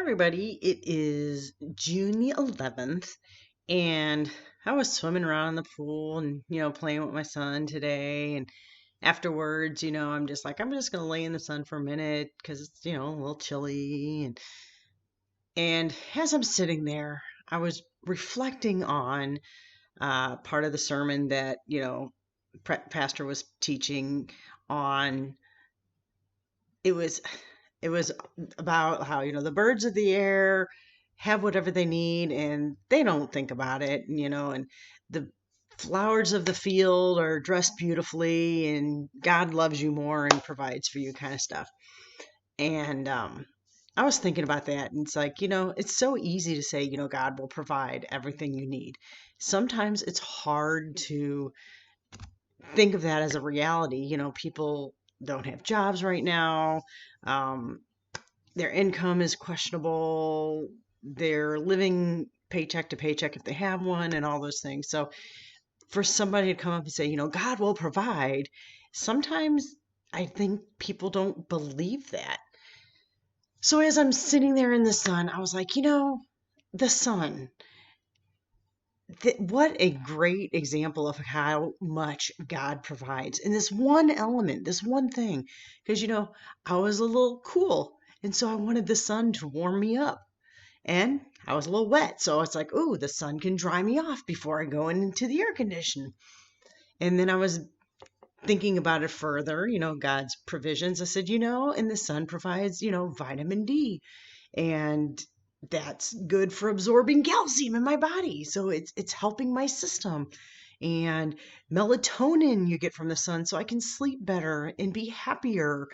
Everybody, it is June the 11th, and I was swimming around in the pool and, playing with my son today. And afterwards, I'm just going to lay in the sun for a minute because it's, a little chilly. And as I'm sitting there, I was reflecting on part of the sermon that, Pastor was teaching on. It was it was about how the birds of the air have whatever they need and they don't think about it, and the flowers of the field are dressed beautifully and God loves you more and provides for you, kind of stuff. And I was thinking about that, and it's like, it's so easy to say, God will provide everything you need. Sometimes it's hard to think of that as a reality. People don't have jobs right now. Um, their income is questionable. They're living paycheck to paycheck if they have one, and all those things. So for somebody to come up and say, God will provide, sometimes I think people don't believe that. So as I'm sitting there in the sun, I was like, the sun, what a great example of how much God provides in this one element, this one thing. Because, I was a little cool. And so I wanted the sun to warm me up. And I was a little wet. So it's like, ooh, the sun can dry me off before I go into the air condition. And then I was thinking about it further, God's provisions. I said, and the sun provides, vitamin D. And that's good for absorbing calcium in my body. So it's helping my system. And melatonin you get from the sun so I can sleep better and be happier.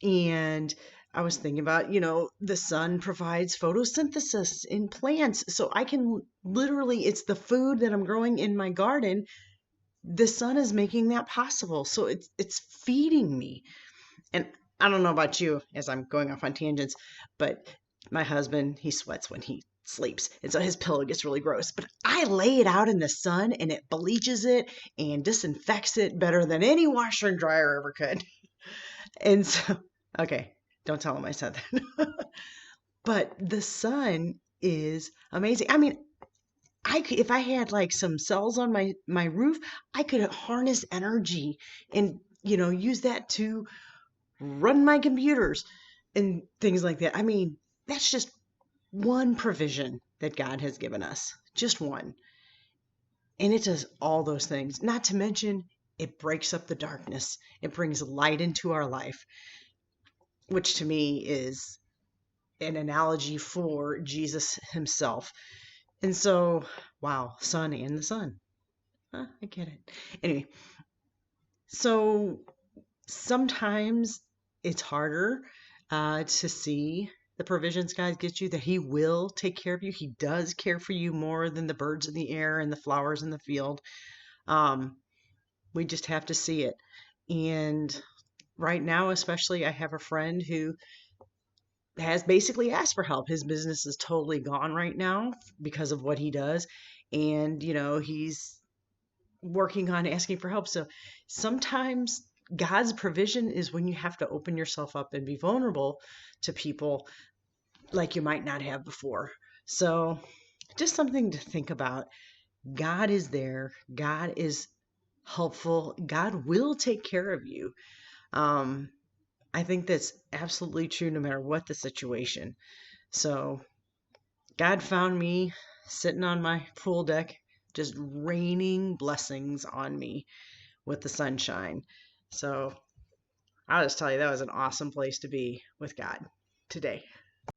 And I was thinking about, the sun provides photosynthesis in plants. So I can literally, it's the food that I'm growing in my garden. The sun is making that possible. So it's feeding me. And I don't know about you as I'm going off on tangents, but my husband, he sweats when he sleeps. And so his pillow gets really gross. But I lay it out in the sun and it bleaches it and disinfects it better than any washer and dryer ever could. And so, okay, don't tell him I said that. But the sun is amazing. I mean, if I had like some cells on my roof, I could harness energy and, use that to run my computers and things like that. I mean, that's just one provision that God has given us, just one. And it does all those things. Not to mention, it breaks up the darkness, it brings light into our life, which to me is an analogy for Jesus himself. And so, wow, sun and the sun. I get it. Anyway, so sometimes it's harder to see the provisions God gives you, that He will take care of you. He does care for you more than the birds in the air and the flowers in the field. Um, we just have to see it. And right now, especially, I have a friend who has basically asked for help. His business is totally gone right now because of what he does. And, he's working on asking for help. So sometimes God's provision is when you have to open yourself up and be vulnerable to people like you might not have before. So just something to think about. God is there. God is helpful. God will take care of you. I think that's absolutely true no matter what the situation. So God found me sitting on my pool deck, just raining blessings on me with the sunshine. So I'll just tell you, that was an awesome place to be with God today.